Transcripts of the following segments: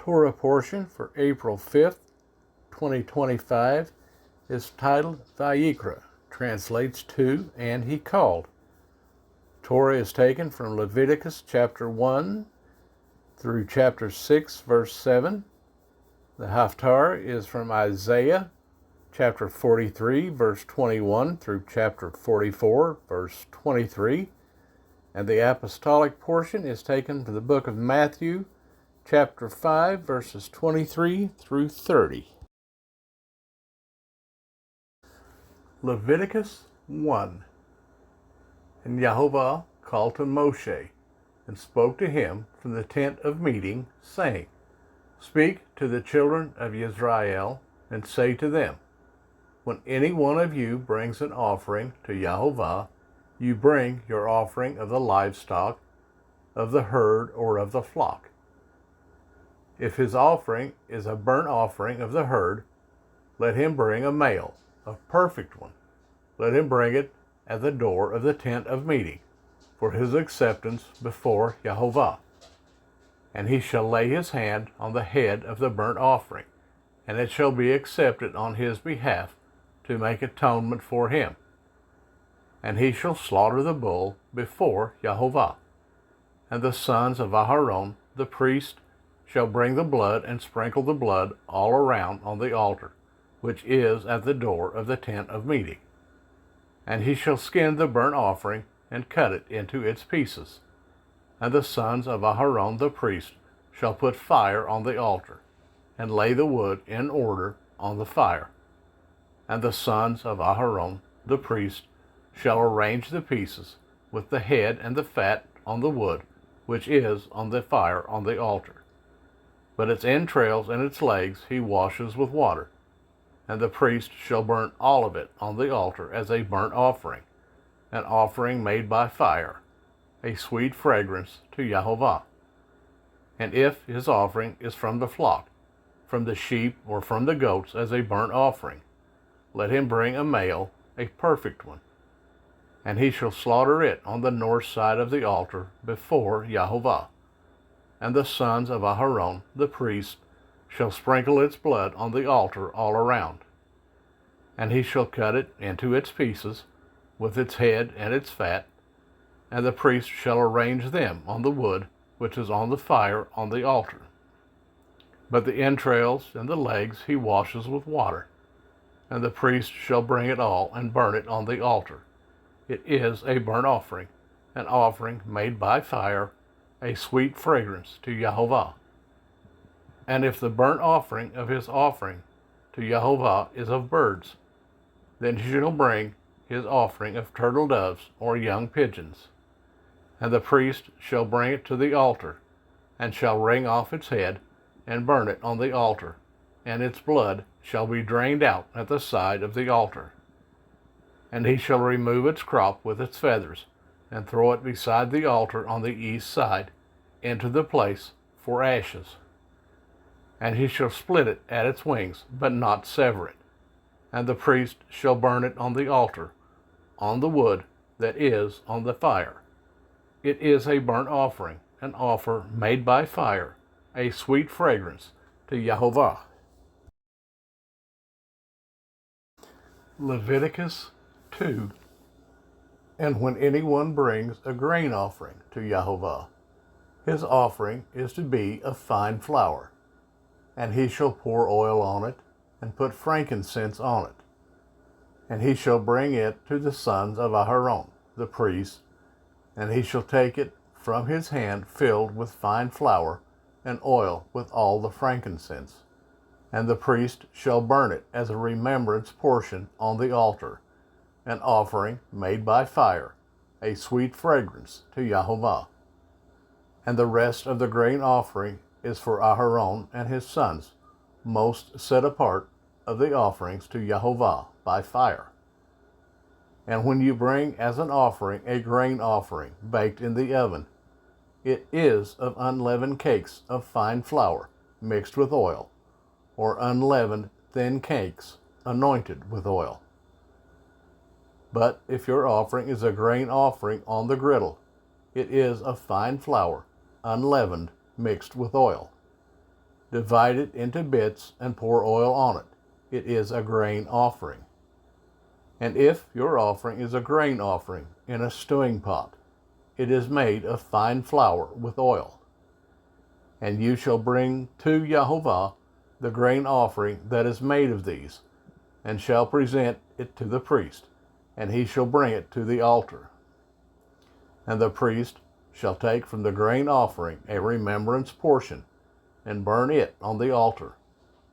Torah portion for April 5th, 2025 is titled Vayikra, translates to, and he called. Torah is taken from Leviticus chapter 1 through chapter 6, verse 7. The Haftarah is from Isaiah chapter 43, verse 21 through chapter 44, verse 23. And the apostolic portion is taken from the book of Matthew, chapter 5, verses 23 through 30. Leviticus 1. And Yehovah called to Moshe, and spoke to him from the tent of meeting, saying, Speak to the children of Israel, and say to them, When any one of you brings an offering to Yehovah, you bring your offering of the livestock, of the herd, or of the flock. If his offering is a burnt offering of the herd, let him bring a male, a perfect one. Let him bring it at the door of the tent of meeting, for his acceptance before Yehovah. And he shall lay his hand on the head of the burnt offering, and it shall be accepted on his behalf to make atonement for him. And he shall slaughter the bull before Yehovah. And the sons of Aharon, the priest, shall bring the blood and sprinkle the blood all around on the altar, which is at the door of the tent of meeting. And he shall skin the burnt offering and cut it into its pieces. And the sons of Aharon the priest shall put fire on the altar, and lay the wood in order on the fire. And the sons of Aharon the priest shall arrange the pieces with the head and the fat on the wood, which is on the fire on the altar. But its entrails and its legs he washes with water. And the priest shall burn all of it on the altar as a burnt offering, an offering made by fire, a sweet fragrance to Yehovah. And if his offering is from the flock, from the sheep or from the goats as a burnt offering, let him bring a male, a perfect one. And he shall slaughter it on the north side of the altar before Yehovah. And the sons of Aharon, the priest, shall sprinkle its blood on the altar all around. And he shall cut it into its pieces, with its head and its fat, and the priest shall arrange them on the wood which is on the fire on the altar. But the entrails and the legs he washes with water, and the priest shall bring it all and burn it on the altar. It is a burnt offering, an offering made by fire, a sweet fragrance to Yehovah. And if the burnt offering of his offering to Yehovah is of birds, then he shall bring his offering of turtle doves or young pigeons. And the priest shall bring it to the altar, and shall wring off its head, and burn it on the altar, and its blood shall be drained out at the side of the altar. And he shall remove its crop with its feathers, and throw it beside the altar on the east side, into the place for ashes. And he shall split it at its wings, but not sever it. And the priest shall burn it on the altar, on the wood that is on the fire. It is a burnt offering, an offer made by fire, a sweet fragrance to Yehovah. Leviticus 2. And when anyone brings a grain offering to Yehovah, his offering is to be of fine flour, and he shall pour oil on it, and put frankincense on it. And he shall bring it to the sons of Aharon, the priest, and he shall take it from his hand filled with fine flour, and oil with all the frankincense. And the priest shall burn it as a remembrance portion on the altar, an offering made by fire, a sweet fragrance to Yehovah. And the rest of the grain offering is for Aharon and his sons, most set apart of the offerings to Yehovah by fire. And when you bring as an offering a grain offering baked in the oven, it is of unleavened cakes of fine flour mixed with oil, or unleavened thin cakes anointed with oil. But if your offering is a grain offering on the griddle, it is of fine flour, unleavened, mixed with oil. Divide it into bits and pour oil on it. It is a grain offering. And if your offering is a grain offering in a stewing pot, it is made of fine flour with oil. And you shall bring to Jehovah the grain offering that is made of these, and shall present it to the priest, and he shall bring it to the altar. And the priest shall take from the grain offering a remembrance portion, and burn it on the altar,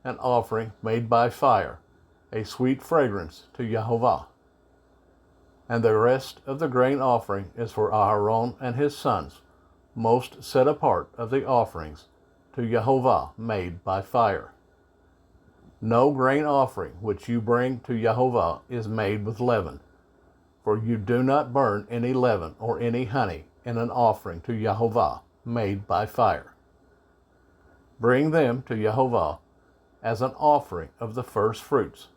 an offering made by fire, a sweet fragrance to Jehovah. And the rest of the grain offering is for Aaron and his sons, most set apart of the offerings to Jehovah made by fire. No grain offering which you bring to Jehovah is made with leaven, for you do not burn any leaven or any honey in an offering to Jehovah made by fire. Bring them to Jehovah as an offering of the first fruits,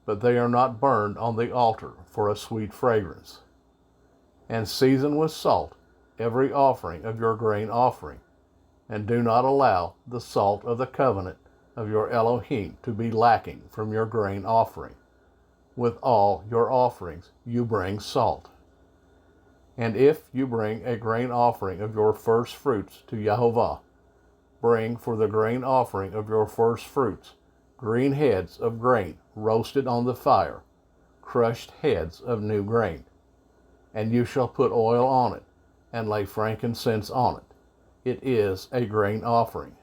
but they are not burned on the altar for a sweet fragrance. And season with salt every offering of your grain offering, and do not allow the salt of the covenant of your Elohim to be lacking from your grain offering. With all your offerings you bring salt. And if you bring a grain offering of your first fruits to Jehovah, bring for the grain offering of your first fruits green heads of grain roasted on the fire, crushed heads of new grain. And you shall put oil on it, and lay frankincense on it. It is a grain offering.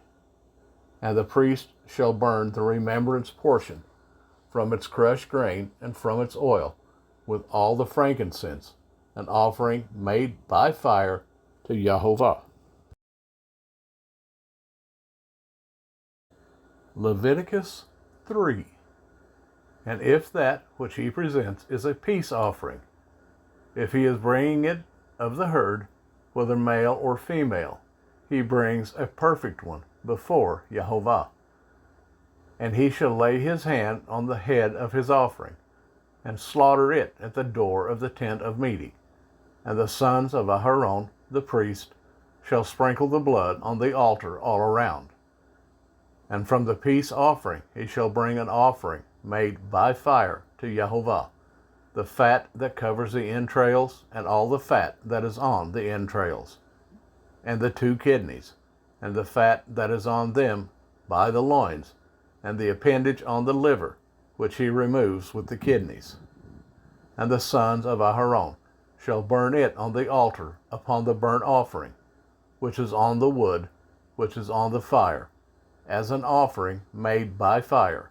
And the priest shall burn the remembrance portion from its crushed grain and from its oil, with all the frankincense, an offering made by fire to Jehovah. Leviticus 3. And if that which he presents is a peace offering, if he is bringing it of the herd, whether male or female, he brings a perfect one before Jehovah. And he shall lay his hand on the head of his offering, and slaughter it at the door of the tent of meeting. And the sons of Aaron, the priest, shall sprinkle the blood on the altar all around. And from the peace offering he shall bring an offering made by fire to Jehovah, the fat that covers the entrails, and all the fat that is on the entrails, and the 2 kidneys, and the fat that is on them by the loins, and the appendage on the liver, which he removes with the kidneys. And the sons of Aaron shall burn it on the altar upon the burnt offering, which is on the wood, which is on the fire, as an offering made by fire,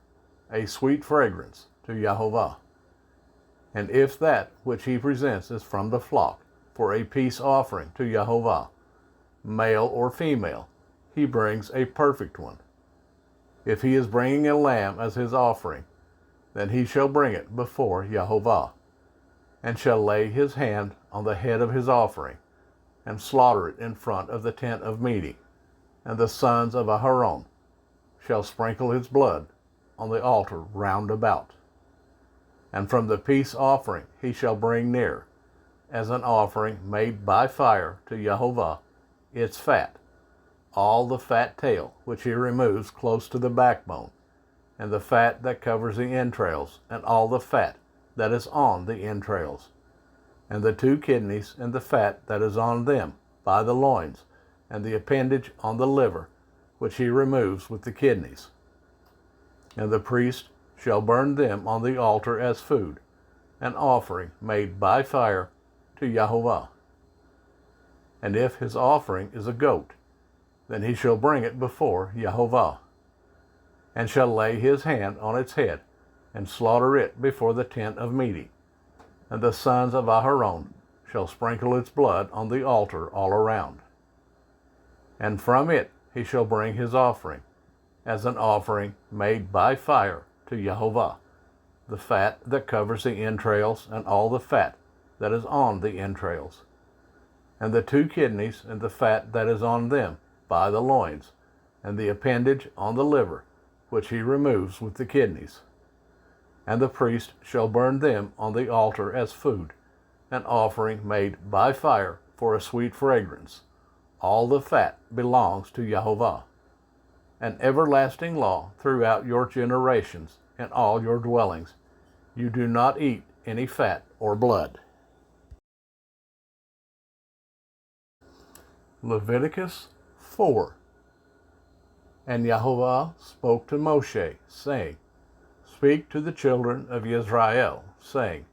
a sweet fragrance to Jehovah. And if that which he presents is from the flock, for a peace offering to Jehovah, male or female, he brings a perfect one. If he is bringing a lamb as his offering, then he shall bring it before Jehovah, and shall lay his hand on the head of his offering, and slaughter it in front of the tent of meeting. And the sons of Aaron shall sprinkle his blood on the altar round about. And from the peace offering he shall bring near, as an offering made by fire to Jehovah, its fat, all the fat tail which he removes close to the backbone, and the fat that covers the entrails, and all the fat that is on the entrails, and the 2 kidneys, and the fat that is on them by the loins, and the appendage on the liver, which he removes with the kidneys. And the priest shall burn them on the altar as food, an offering made by fire to Jehovah. And if his offering is a goat, then he shall bring it before Jehovah, and shall lay his hand on its head, and slaughter it before the tent of meeting. And the sons of Aaron shall sprinkle its blood on the altar all around. And from it he shall bring his offering, as an offering made by fire to Jehovah, the fat that covers the entrails, and all the fat that is on the entrails, and the 2 kidneys, and the fat that is on them by the loins, and the appendage on the liver, which he removes with the kidneys. And the priest shall burn them on the altar as food, an offering made by fire for a sweet fragrance. All the fat belongs to Jehovah. an everlasting law throughout your generations in all your dwellings. You do not eat any fat or blood. Leviticus 4. And Yahovah spoke to Moshe, saying, Speak to the children of Israel, saying,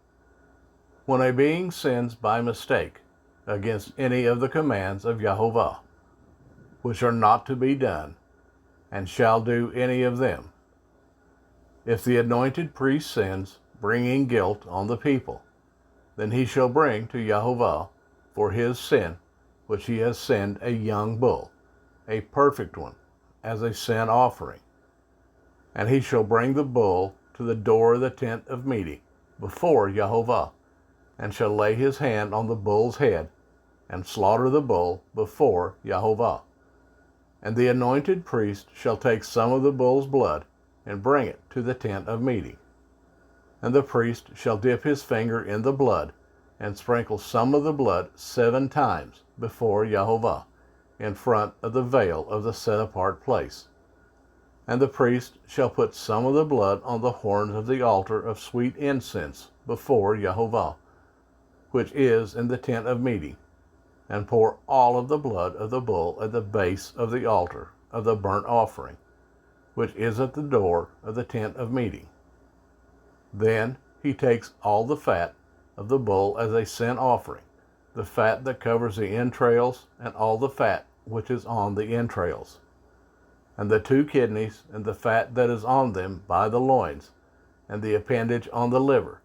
When a being sins by mistake against any of the commands of Yahovah, which are not to be done, and shall do any of them, if the anointed priest sins, bringing guilt on the people, then he shall bring to Yahovah for his sin, which he has sinned, a young bull, a perfect one, as a sin offering. And he shall bring the bull to the door of the tent of meeting before Yahovah, and shall lay his hand on the bull's head, and slaughter the bull before Yahovah. And the anointed priest shall take some of the bull's blood, and bring it to the tent of meeting. And the priest shall dip his finger in the blood, and sprinkle some of the blood 7 times before Yahovah, in front of the veil of the set-apart place. And the priest shall put some of the blood on the horns of the altar of sweet incense before Yahovah, which is in the tent of meeting, and pour all of the blood of the bull at the base of the altar of the burnt offering, which is at the door of the tent of meeting. Then he takes all the fat of the bull as a sin offering, the fat that covers the entrails, and all the fat which is on the entrails, and the 2 kidneys, and the fat that is on them by the loins, and the appendage on the liver,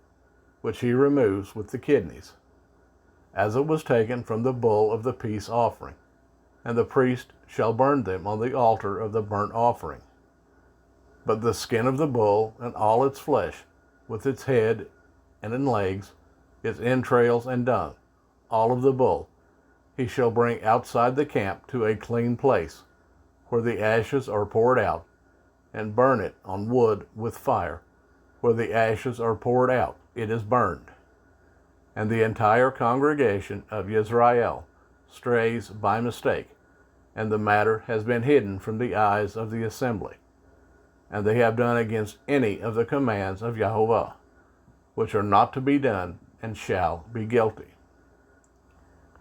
which he removes with the kidneys, as it was taken from the bull of the peace offering. And the priest shall burn them on the altar of the burnt offering. But the skin of the bull, and all its flesh, with its head and legs, its entrails and dung, all of the bull, he shall bring outside the camp to a clean place, where the ashes are poured out, and burn it on wood with fire. Where the ashes are poured out, it is burned. And the entire congregation of Israel strays by mistake, and the matter has been hidden from the eyes of the assembly. And they have done against any of the commands of Yahovah, which are not to be done, and shall be guilty.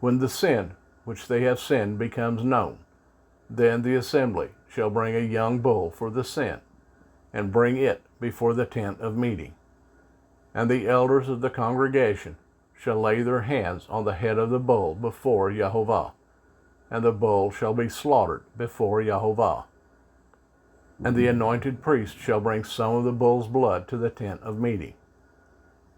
When the sin which they have sinned becomes known, then the assembly shall bring a young bull for the sin, and bring it before the tent of meeting. And the elders of the congregation shall lay their hands on the head of the bull before Yahovah, and the bull shall be slaughtered before Yahovah. And the anointed priest shall bring some of the bull's blood to the tent of meeting.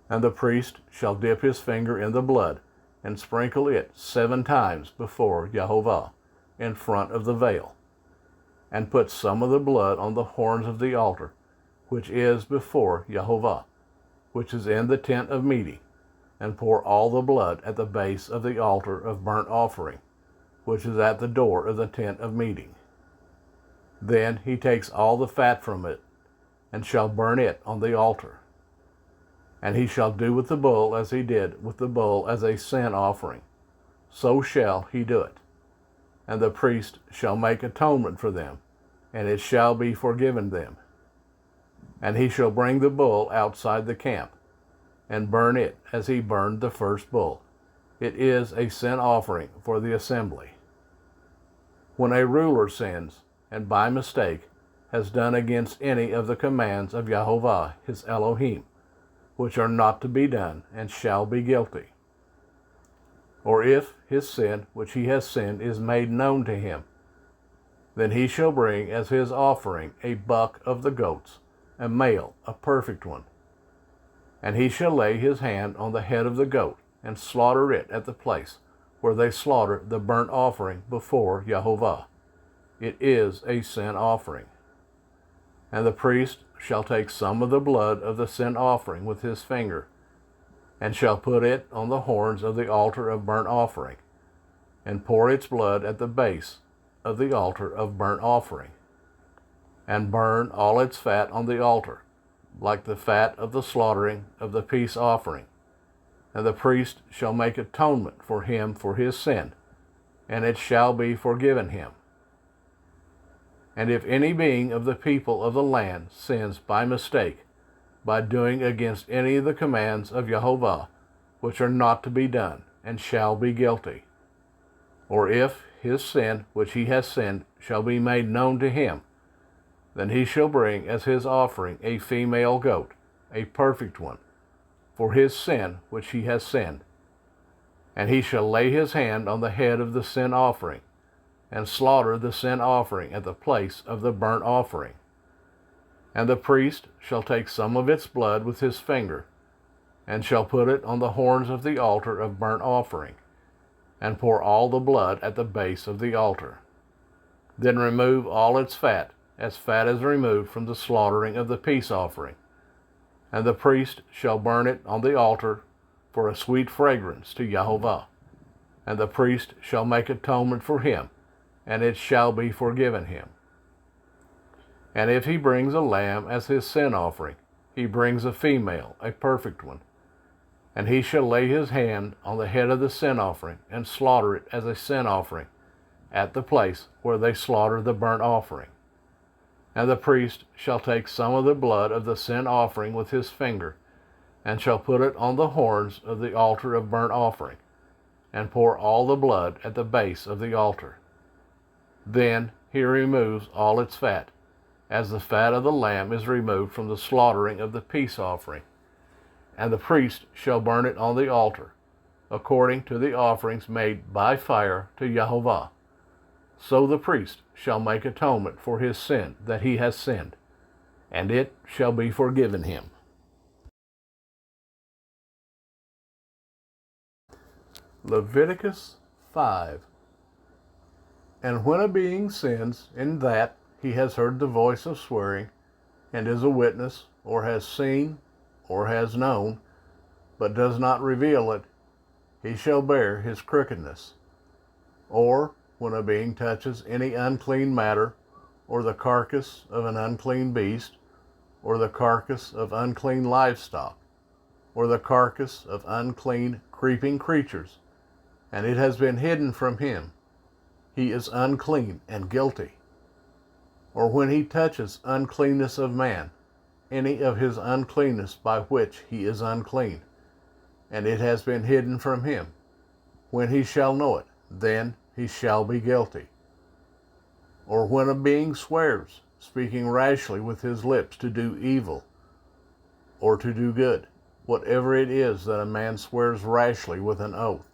And the priest shall dip his finger in the blood, and sprinkle it 7 times before Yahovah, in front of the veil, and put some of the blood on the horns of the altar, which is before Yahovah, which is in the tent of meeting, and pour all the blood at the base of the altar of burnt offering, which is at the door of the tent of meeting. Then he takes all the fat from it, and shall burn it on the altar. And he shall do with the bull as he did with the bull as a sin offering. So shall he do it. And the priest shall make atonement for them, and it shall be forgiven them. And he shall bring the bull outside the camp, and burn it as he burned the first bull. It is a sin offering for the assembly. When a ruler sins, and by mistake has done against any of the commands of Yahovah his Elohim, which are not to be done, and shall be guilty. Or if his sin which he has sinned is made known to him, then he shall bring as his offering a buck of the goats, a male, a perfect one. And he shall lay his hand on the head of the goat, and slaughter it at the place where they slaughter the burnt offering before Yahovah. It is a sin offering. And the priest shall take some of the blood of the sin offering with his finger, and shall put it on the horns of the altar of burnt offering, and pour its blood at the base of the altar of burnt offering, and burn all its fat on the altar, like the fat of the slaughtering of the peace offering. And the priest shall make atonement for him for his sin, and it shall be forgiven him. And if any being of the people of the land sins by mistake, by doing against any of the commands of Jehovah, which are not to be done, and shall be guilty, or if his sin which he has sinned shall be made known to him, then he shall bring as his offering a female goat, a perfect one, for his sin which he has sinned. And he shall lay his hand on the head of the sin offering, and slaughter the sin offering at the place of the burnt offering. And the priest shall take some of its blood with his finger, and shall put it on the horns of the altar of burnt offering, and pour all the blood at the base of the altar. Then remove all its fat as removed from the slaughtering of the peace offering. And the priest shall burn it on the altar for a sweet fragrance to Jehovah. And the priest shall make atonement for him, and it shall be forgiven him. And if he brings a lamb as his sin offering, he brings a female, a perfect one. And he shall lay his hand on the head of the sin offering, and slaughter it as a sin offering, at the place where they slaughter the burnt offering. And the priest shall take some of the blood of the sin offering with his finger, and shall put it on the horns of the altar of burnt offering, and pour all the blood at the base of the altar. Then he removes all its fat, as the fat of the lamb is removed from the slaughtering of the peace offering. And the priest shall burn it on the altar, according to the offerings made by fire to Jehovah. So the priest shall make atonement for his sin that he has sinned, and it shall be forgiven him. Leviticus 5. And when a being sins in that he has heard the voice of swearing, and is a witness, or has seen, or has known, but does not reveal it, he shall bear his crookedness. Or when a being touches any unclean matter, or the carcass of an unclean beast, or the carcass of unclean livestock, or the carcass of unclean creeping creatures, and it has been hidden from him, he is unclean and guilty. Or when he touches uncleanness of man, any of his uncleanness by which he is unclean, and it has been hidden from him, when he shall know it, then he shall be guilty. Or when a being swears, speaking rashly with his lips to do evil, or to do good, whatever it is that a man swears rashly with an oath,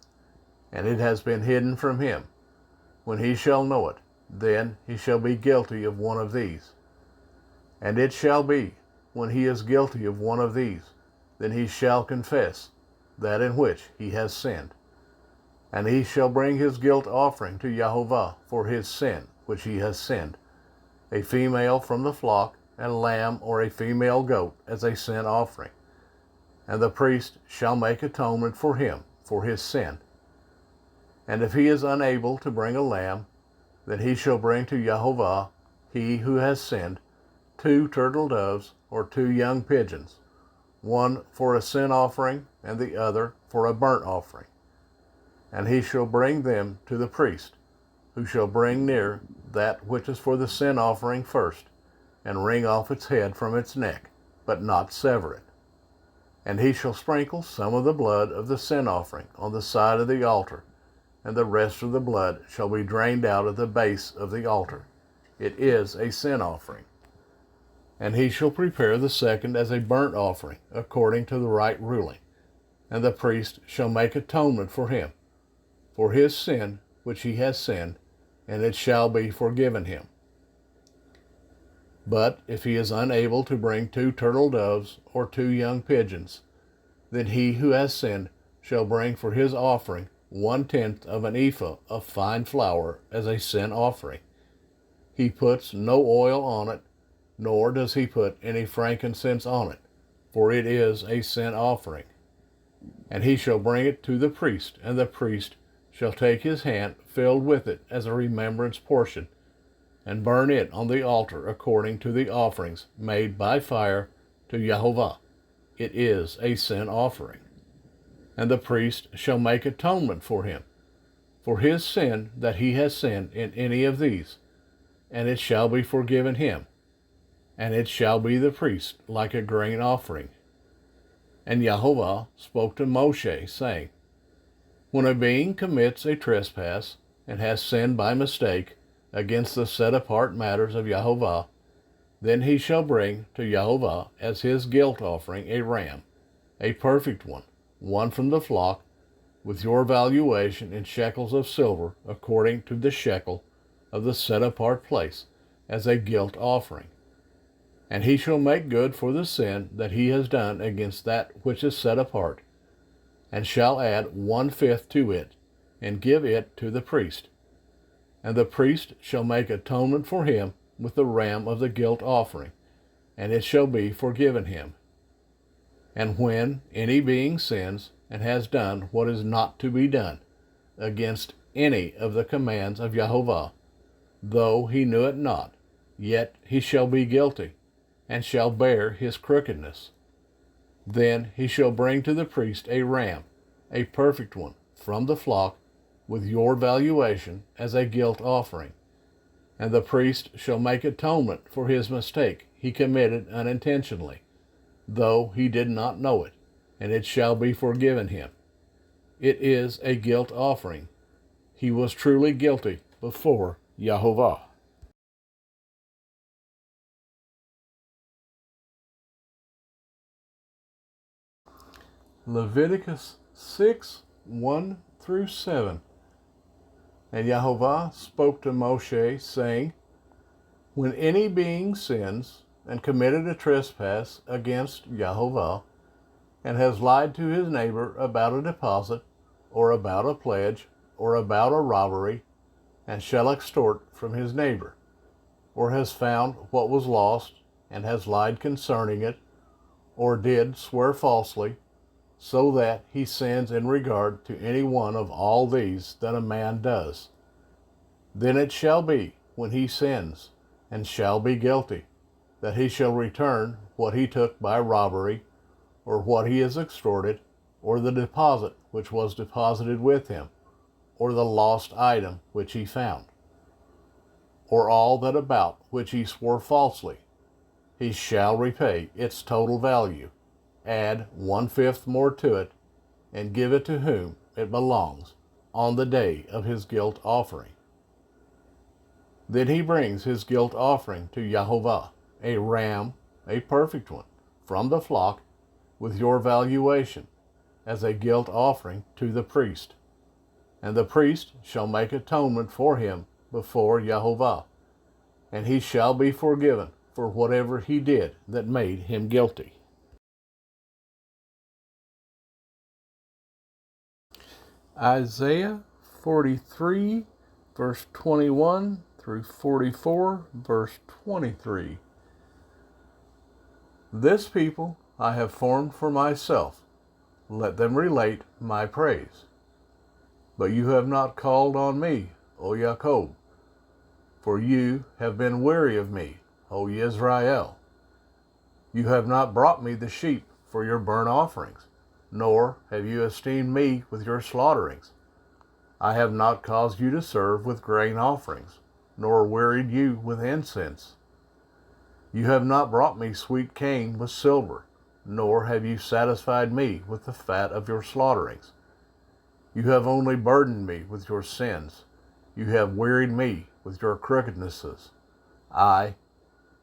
and it has been hidden from him, when he shall know it, then he shall be guilty of one of these. And it shall be, when he is guilty of one of these, then he shall confess that in which he has sinned. And he shall bring his guilt offering to Jehovah for his sin which he has sinned, a female from the flock, and a lamb or a female goat as a sin offering. And the priest shall make atonement for him for his sin. And if he is unable to bring a lamb, then he shall bring to Jehovah, he who has sinned, 2 turtle doves or 2 young pigeons, one for a sin offering and the other for a burnt offering. And he shall bring them to the priest, who shall bring near that which is for the sin offering first, and wring off its head from its neck, but not sever it. And he shall sprinkle some of the blood of the sin offering on the side of the altar, and the rest of the blood shall be drained out at the base of the altar. It is a sin offering. And he shall prepare the second as a burnt offering, according to the right ruling. And the priest shall make atonement for him, for his sin which he has sinned, and it shall be forgiven him. But if he is unable to bring 2 turtle doves or 2 young pigeons, then he who has sinned shall bring for his offering 1/10 of an ephah of fine flour as a sin offering. He puts no oil on it, nor does he put any frankincense on it, for it is a sin offering. And he shall bring it to the priest, and the priest shall take his hand filled with it as a remembrance portion, and burn it on the altar according to the offerings made by fire to Jehovah. It is a sin offering. And the priest shall make atonement for him, for his sin that he has sinned in any of these, and it shall be forgiven him, and it shall be the priest like a grain offering. And Yahovah spoke to Moshe, saying, When a being commits a trespass, and has sinned by mistake against the set-apart matters of Yahovah, then he shall bring to Yahovah as his guilt offering a ram, a perfect one, one from the flock, with your valuation in shekels of silver, according to the shekel of the set-apart place, as a guilt offering. And he shall make good for the sin that he has done against that which is set apart, and shall add 1/5 to it, and give it to the priest. And the priest shall make atonement for him with the ram of the guilt offering, and it shall be forgiven him. And when any being sins, and has done what is not to be done, against any of the commands of Yahovah, though he knew it not, yet he shall be guilty, and shall bear his crookedness. Then he shall bring to the priest a ram, a perfect one, from the flock, with your valuation, as a guilt offering. And the priest shall make atonement for his mistake he committed unintentionally, though he did not know it, and it shall be forgiven him. It is a guilt offering. He was truly guilty before Yahovah. Leviticus 6:1-7. And Yahovah spoke to Moshe, saying, When any being sins, and committed a trespass against Yahovah, and has lied to his neighbor about a deposit, or about a pledge, or about a robbery, and shall extort from his neighbor, or has found what was lost, and has lied concerning it, or did swear falsely, so that he sins in regard to any one of all these that a man does. Then it shall be, when he sins, and shall be guilty, that he shall return what he took by robbery, or what he has extorted, or the deposit which was deposited with him, or the lost item which he found, or all that about which he swore falsely. He shall repay its total value, add 1/5 more to it, and give it to whom it belongs on the day of his guilt offering. Then he brings his guilt offering to Yahovah, a ram, a perfect one, from the flock, with your valuation, as a guilt offering to the priest. And the priest shall make atonement for him before Yahovah, and he shall be forgiven for whatever he did that made him guilty. Isaiah 43, verse 21-44, verse 23. This people I have formed for myself. Let them relate my praise. But you have not called on me, O Jacob, for you have been weary of me, O Israel. You have not brought me the sheep for your burnt offerings, nor have you esteemed me with your slaughterings. I have not caused you to serve with grain offerings, nor wearied you with incense. You have not brought me sweet cane with silver, nor have you satisfied me with the fat of your slaughterings. You have only burdened me with your sins. You have wearied me with your crookednesses. I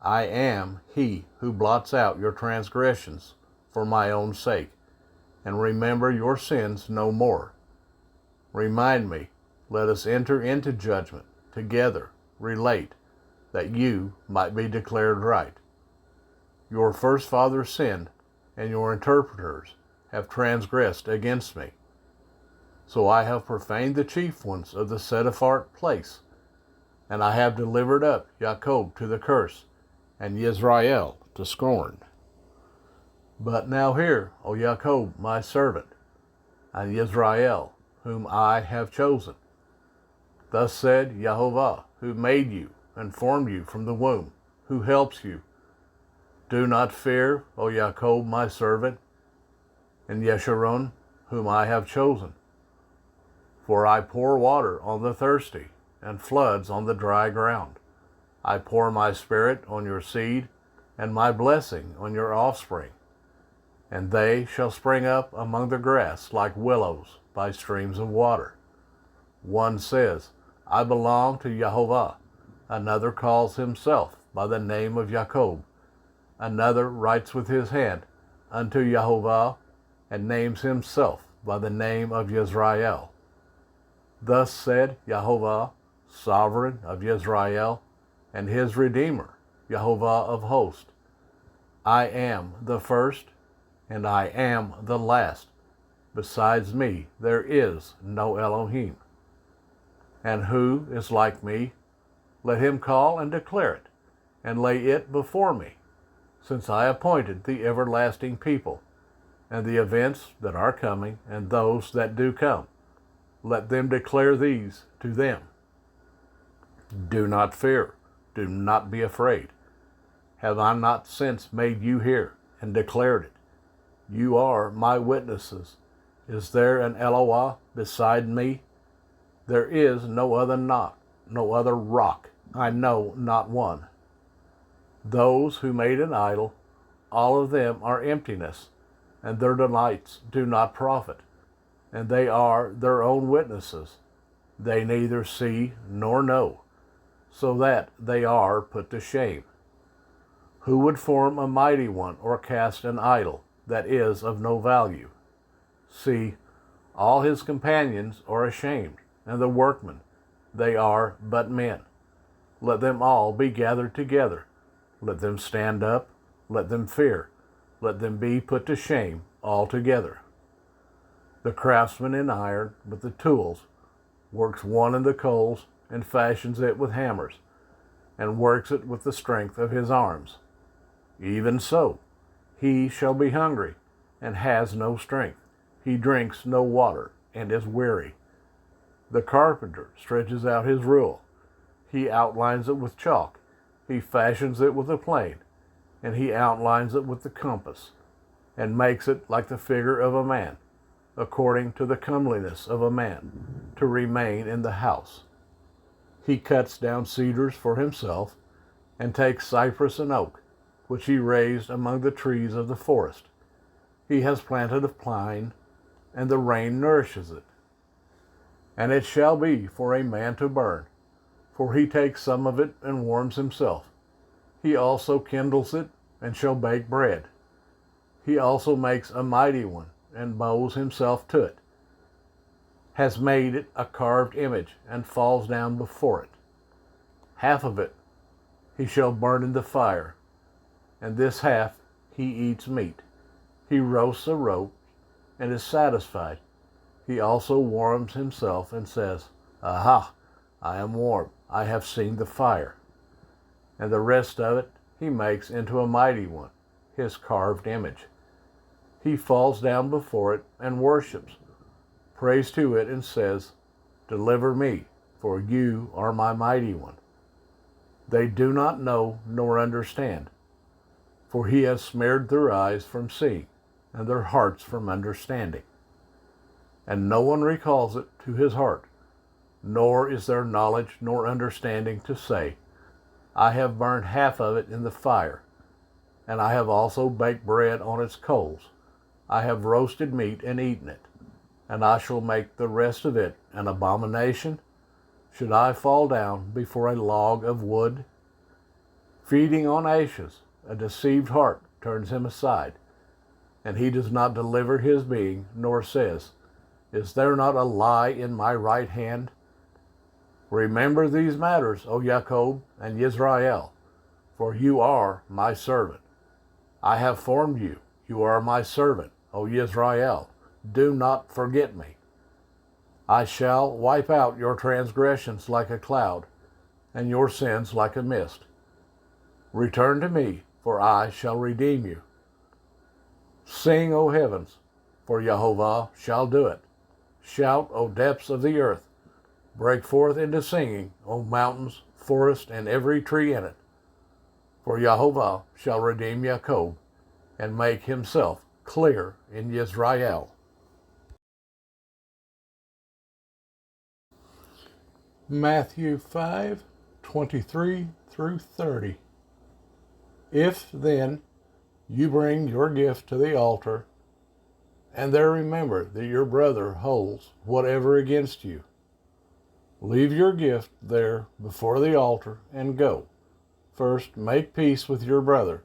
am he who blots out your transgressions for my own sake, and remember your sins no more. Remind me, let us enter into judgment together, relate, that you might be declared right. Your first fathers sinned, and your interpreters have transgressed against me. So I have profaned the chief ones of the set-apart place, and I have delivered up Jacob to the curse, and Israel to scorn. But now hear, O Jacob, my servant, and Israel, whom I have chosen. Thus said Yahovah, who made you and formed you from the womb, who helps you. Do not fear, O Jacob, my servant, and Yeshurun, whom I have chosen. For I pour water on the thirsty, and floods on the dry ground. I pour my spirit on your seed, and my blessing on your offspring. And they shall spring up among the grass like willows by streams of water. One says, I belong to Jehovah. Another calls himself by the name of Jacob. Another writes with his hand, unto Jehovah, and names himself by the name of Israel. Thus said Jehovah, sovereign of Israel, and his Redeemer, Jehovah of hosts. I am the first, and I am the last. Besides me there is no Elohim. And who is like me? Let him call and declare it, and lay it before me, since I appointed the everlasting people, and the events that are coming, and those that do come. Let them declare these to them. Do not fear, do not be afraid. Have I not since made you hear and declared it? You are my witnesses. Is there an Elohah beside me? There is no other no other rock. I know not one. Those who made an idol, all of them are emptiness, and their delights do not profit, and they are their own witnesses. They neither see nor know, so that they are put to shame. Who would form a mighty one or cast an idol that is of no value? See, all his companions are ashamed, and the workmen, they are but men. Let them all be gathered together. Let them stand up, let them fear, let them be put to shame altogether. The craftsman in iron with the tools works one in the coals, and fashions it with hammers, and works it with the strength of his arms. Even so, he shall be hungry, and has no strength. He drinks no water, and is weary. The carpenter stretches out his rule. He outlines it with chalk. He fashions it with a plane, and he outlines it with the compass, and makes it like the figure of a man, according to the comeliness of a man, to remain in the house. He cuts down cedars for himself, and takes cypress and oak, which he raised among the trees of the forest. He has planted a pine, and the rain nourishes it. And it shall be for a man to burn, for he takes some of it and warms himself. He also kindles it, and shall bake bread. He also makes a mighty one, and bows himself to it, has made it a carved image, and falls down before it. Half of it he shall burn in the fire, and this half he eats meat. He roasts a roast, and is satisfied. He also warms himself, and says, Aha, I am warm, I have seen the fire. And the rest of it he makes into a mighty one, his carved image. He falls down before it, and worships, prays to it, and says, Deliver me, for you are my mighty one. They do not know nor understand, for he has smeared their eyes from seeing, and their hearts from understanding. And no one recalls it to his heart, nor is there knowledge nor understanding to say, I have burned half of it in the fire, and I have also baked bread on its coals. I have roasted meat and eaten it, and I shall make the rest of it an abomination. Should I fall down before a log of wood? Feeding on ashes, a deceived heart turns him aside, and he does not deliver his being, nor says, Is there not a lie in my right hand? Remember these matters, O Jacob and Israel, for you are my servant. I have formed you. You are my servant, O Israel. Do not forget me. I shall wipe out your transgressions like a cloud, and your sins like a mist. Return to me, for I shall redeem you. Sing, O heavens, for Jehovah shall do it. Shout, O depths of the earth. Break forth into singing, O mountains, forest, and every tree in it. For Jehovah shall redeem Jacob, and make himself clear in Israel. Matthew 5:23 through 30. If then you bring your gift to the altar, and there remember that your brother holds whatever against you, leave your gift there before the altar and go. First make peace with your brother,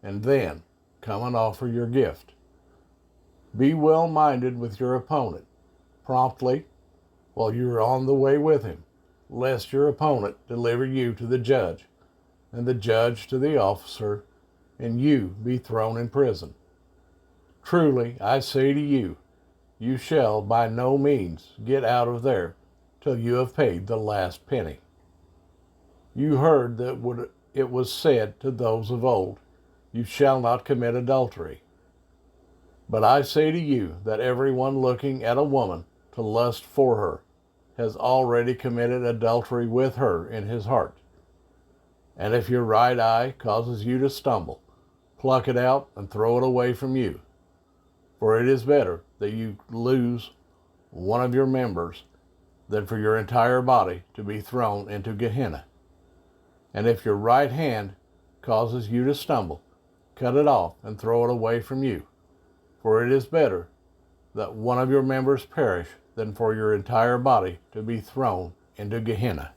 and then come and offer your gift. Be well-minded with your opponent promptly while you are on the way with him, lest your opponent deliver you to the judge, and the judge to the officer, and you be thrown in prison. Truly, I say to you, you shall by no means get out of there till you have paid the last penny. You heard that it was said to those of old, you shall not commit adultery. But I say to you that everyone looking at a woman to lust for her has already committed adultery with her in his heart. And if your right eye causes you to stumble, pluck it out and throw it away from you. For it is better that you lose one of your members than for your entire body to be thrown into Gehenna. And if your right hand causes you to stumble, cut it off and throw it away from you. For it is better that one of your members perish than for your entire body to be thrown into Gehenna.